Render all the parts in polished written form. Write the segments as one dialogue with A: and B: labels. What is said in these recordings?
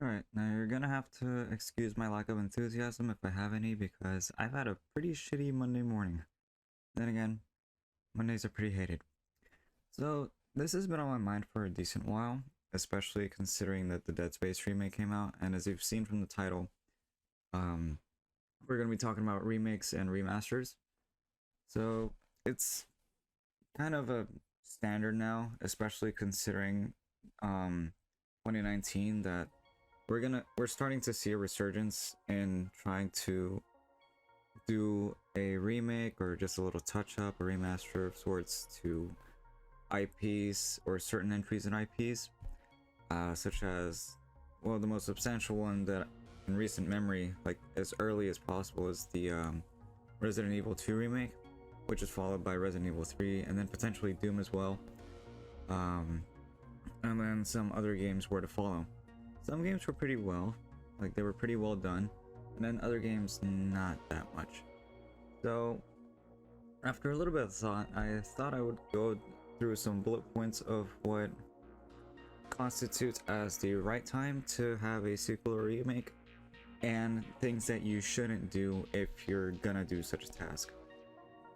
A: Alright, now you're gonna have to excuse my lack of enthusiasm if I have any because I've had a pretty shitty Monday morning. Then again, Mondays are pretty hated. So, this has been on my mind for a decent while, especially considering that the Dead Space remake came out, and as you've seen from the title, um, we're gonna be talking about remakes and remasters. So, it's kind of a standard now, especially considering 2019 that we're starting to see a resurgence in trying to do a remake or just a little touch up, a remaster of sorts to IPs or certain entries in IPs, such as, well, the most substantial one that in recent memory, like as early as possible, is the Resident Evil 2 remake, which is followed by Resident Evil 3 and then potentially Doom as well. And then some other games were to follow. Some games were pretty well, like they were pretty well done, and then other games not that much. So after a little bit of thought, I thought I would go through some bullet points of what constitutes as the right time to have a sequel or remake, and things that you shouldn't do if you're gonna do such a task.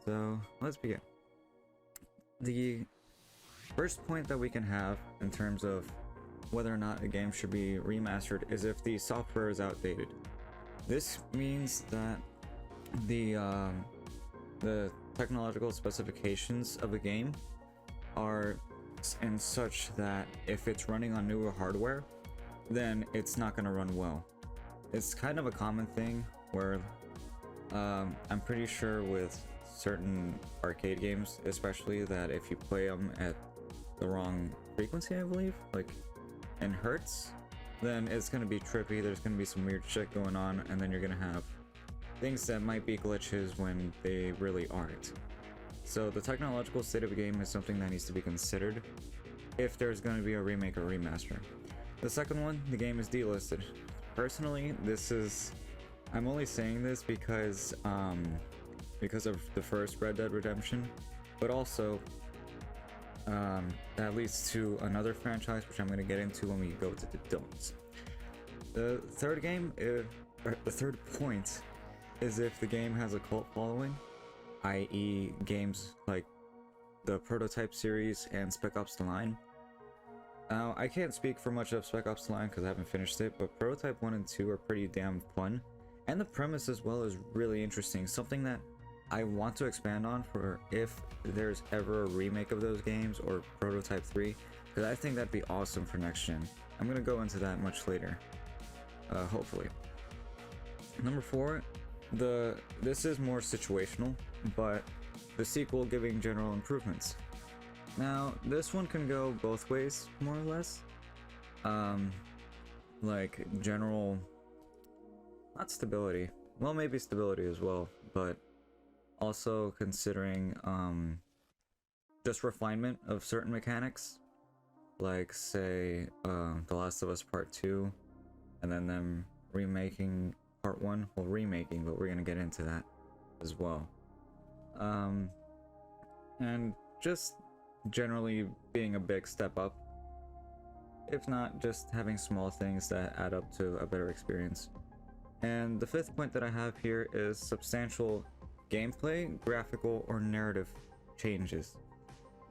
A: So let's begin. The first point that we can have in terms of whether or not a game should be remastered is if the software is outdated. This means that the technological specifications of a game are in such that if it's running on newer hardware, then it's not going to run well. It's kind of a common thing where I'm pretty sure with certain arcade games, especially, that if you play them at the wrong frequency, I believe, like in hertz, then it's going to be trippy. There's going to be some weird shit going on, and then you're going to have things that might be glitches when they really aren't. So the technological state of a game is something that needs to be considered if there's going to be a remake or remaster. The second one, the game is delisted. Personally, I'm only saying this because of the first Red Dead Redemption, but also that leads to another franchise, which I'm going to get into when we go to the don'ts. The third point is if the game has a cult following, i.e. games like the Prototype series and Spec Ops: The Line. Now, I can't speak for much of Spec Ops: The Line because I haven't finished it, but Prototype 1 and 2 are pretty damn fun, and the premise as well is really interesting, something that I want to expand on for if there's ever a remake of those games or Prototype 3, because I think that'd be awesome for next gen. I'm gonna go into that much later, hopefully. Number 4, this is more situational, but the sequel giving general improvements. Now, this one can go both ways, more or less. Like general, not stability. Well, maybe stability as well, but also considering just refinement of certain mechanics, like say The Last of Us Part 2, and then them remaking Part 1. Well, remaking, but we're gonna get into that as well. And just generally being a big step up, if not just having small things that add up to a better experience. And the fifth point that I have here is substantial gameplay, graphical, or narrative changes.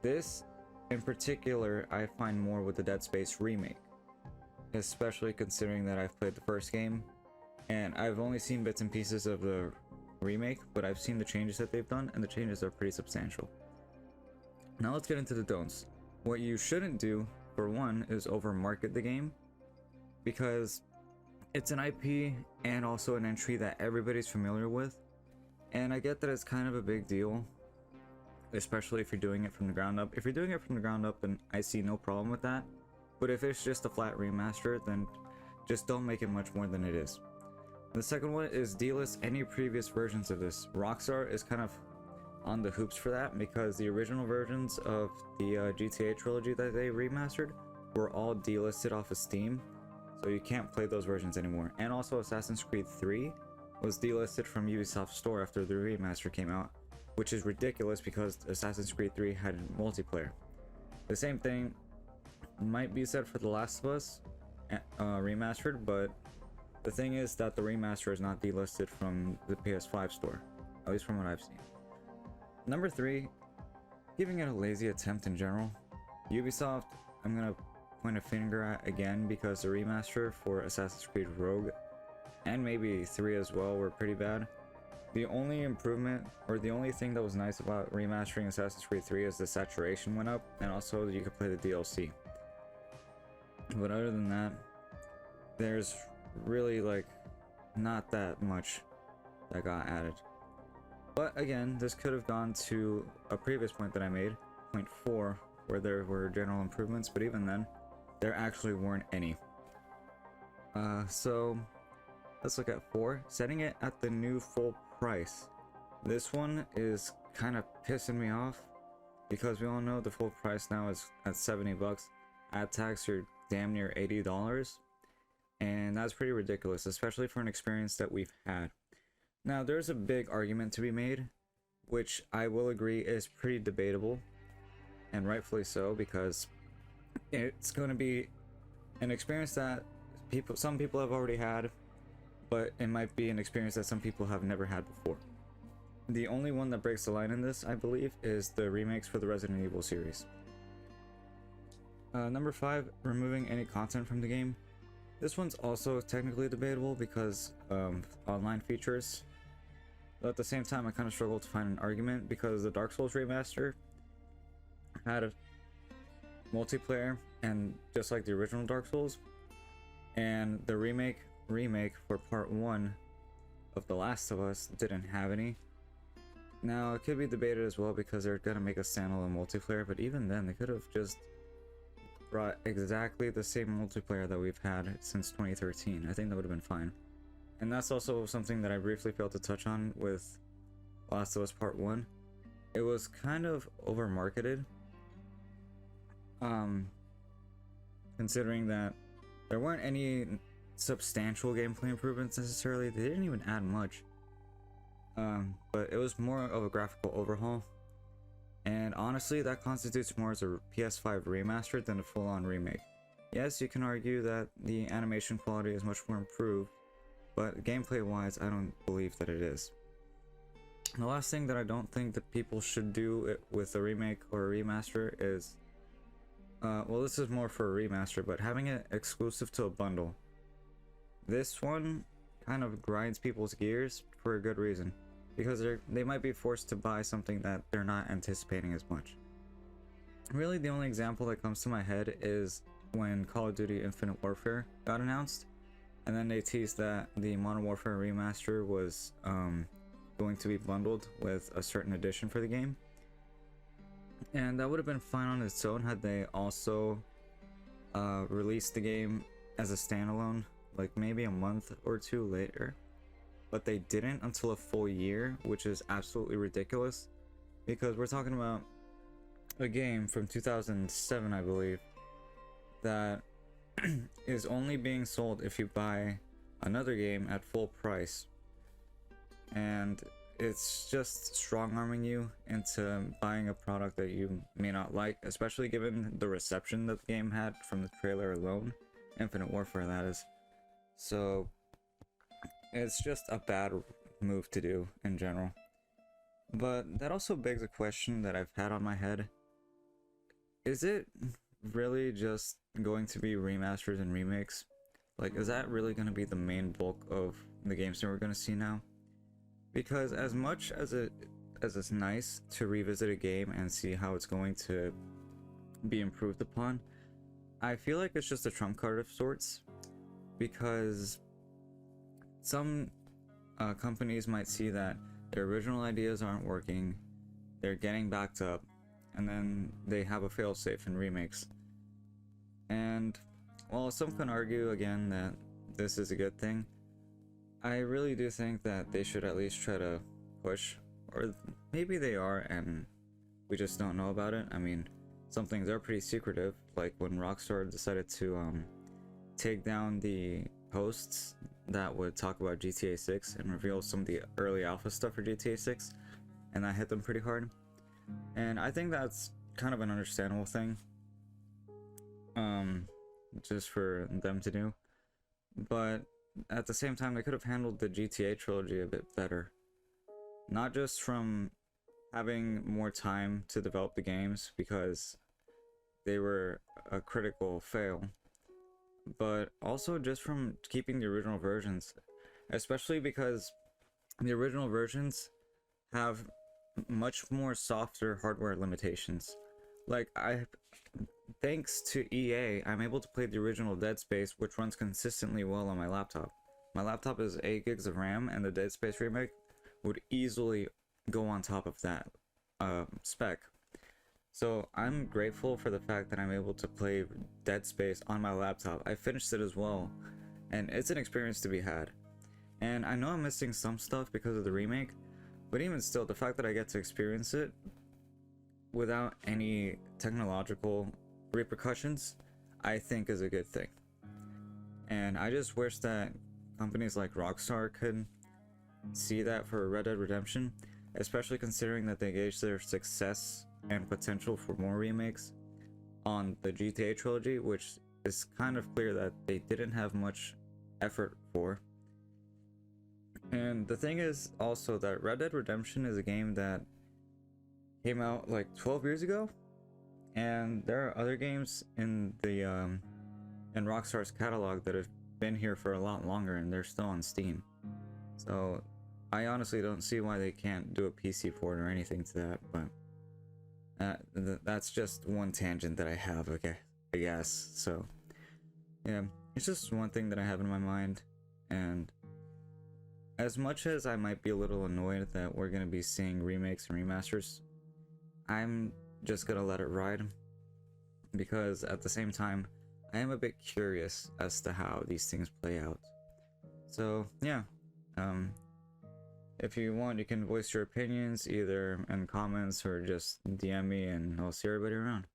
A: This in particular I find more with the Dead Space remake, especially considering that I've played the first game and I've only seen bits and pieces of the remake, but I've seen the changes that they've done, and the changes are pretty substantial. Now let's get into the don'ts. What you shouldn't do, for one, is overmarket the game, because it's an IP and also an entry that everybody's familiar with, and I get that it's kind of a big deal, especially if you're doing it from the ground up. If you're doing it from the ground up, then I see no problem with that, but if it's just a flat remaster, then just don't make it much more than it is. The second one is delist any previous versions of this. Rockstar is kind of on the hoops for that because the original versions of the GTA trilogy that they remastered were all delisted off of Steam, so you can't play those versions anymore. And also Assassin's Creed 3 was delisted from Ubisoft Store after the remaster came out, which is ridiculous because Assassin's Creed 3 had multiplayer. The same thing might be said for The Last of Us, remastered, but the thing is that the remaster is not delisted from the PS5 store, at least from what I've seen. Number 3, giving it a lazy attempt in general. Ubisoft, I'm gonna point a finger at again because the remaster for Assassin's Creed Rogue and maybe 3 as well were pretty bad. The only improvement, or the only thing that was nice about remastering Assassin's Creed 3 is the saturation went up, and also you could play the DLC. But other than that, there's really like not that much that got added. But again, this could have gone to a previous point that I made, point 4, where there were general improvements, but even then, there actually weren't any. So let's look at 4, setting it at the new full price. This one is kind of pissing me off because we all know the full price now is at 70 bucks. Add tax, you're damn near $80, and that's pretty ridiculous, especially for an experience that we've had. Now, there's a big argument to be made, which I will agree is pretty debatable, and rightfully so, because it's going to be an experience that some people have already had, but it might be an experience that some people have never had before. The only one that breaks the line in this, I believe, is the remakes for the Resident Evil series. Number 5, removing any content from the game. This one's also technically debatable because of online features. But at the same time, I kind of struggle to find an argument because the Dark Souls remaster had a multiplayer, and just like the original Dark Souls, and the remake for part 1 of The Last of Us didn't have any. Now, it could be debated as well because they're gonna make a standalone multiplayer, but even then, they could have just brought exactly the same multiplayer that we've had since 2013. I think that would have been fine. And that's also something that I briefly failed to touch on with Last of Us Part 1. It was kind of over marketed, considering that there weren't any substantial gameplay improvements necessarily. They didn't even add much, but it was more of a graphical overhaul, and honestly that constitutes more as a PS5 remaster than a full-on remake. Yes, you can argue that the animation quality is much more improved, but gameplay wise I don't believe that it is. The last thing that I don't think that people should do with a remake or a remaster is well, this is more for a remaster, but having it exclusive to a bundle. This one kind of grinds people's gears for a good reason, because they might be forced to buy something that they're not anticipating as much. Really, the only example that comes to my head is when Call of Duty Infinite Warfare got announced, and then they teased that the Modern Warfare remaster was going to be bundled with a certain edition for the game. And that would have been fine on its own had they also released the game as a standalone, like maybe a month or 2 later. But they didn't until a full year, which is absolutely ridiculous, because we're talking about a game from 2007, I believe, that is only being sold if you buy another game at full price. And it's just strong-arming you into buying a product that you may not like, especially given the reception that the game had from the trailer alone. Infinite Warfare, that is. So it's just a bad move to do in general. But that also begs a question that I've had on my head. Is it really just going to be remasters and remakes? Like, is that really going to be the main bulk of the games that we're going to see now? Because as much as it's nice to revisit a game and see how it's going to be improved upon, I feel like it's just a trump card of sorts, because some companies might see that their original ideas aren't working, they're getting backed up, and then they have a failsafe in remakes. And while some can argue again that this is a good thing, I really do think that they should at least try to push, or maybe they are and we just don't know about it. I mean, some things are pretty secretive, like when Rockstar decided to take down the posts that would talk about GTA 6 and reveal some of the early alpha stuff for GTA 6, and that hit them pretty hard. And I think that's kind of an understandable thing. just for them to do. But at the same time, they could have handled the GTA trilogy a bit better. Not just from having more time to develop the games because they were a critical fail, but also just from keeping the original versions, especially because the original versions have much more softer hardware limitations. Like, thanks to EA, I'm able to play the original Dead Space, which runs consistently well on my laptop. My laptop is 8 gigs of RAM, and the Dead Space remake would easily go on top of that spec. So I'm grateful for the fact that I'm able to play Dead Space on my laptop. I finished it as well, and it's an experience to be had. And I know I'm missing some stuff because of the remake, but even still, the fact that I get to experience it without any technological repercussions, I think is a good thing. And I just wish that companies like Rockstar could see that for Red Dead Redemption, especially considering that they gauge their success and potential for more remakes on the GTA trilogy, which is kind of clear that they didn't have much effort for. And the thing is also that Red Dead Redemption is a game that came out like 12 years ago, and there are other games in the in Rockstar's catalog that have been here for a lot longer and they're still on Steam. So I honestly don't see why they can't do a PC port or anything to that, but that's just one tangent that I have, okay, I guess. So yeah, it's just one thing that I have in my mind, and as much as I might be a little annoyed that we're gonna be seeing remakes and remasters, I'm just gonna let it ride, because at the same time, I am a bit curious as to how these things play out. So yeah, if you want, you can voice your opinions either in comments or just DM me, and I'll see everybody around.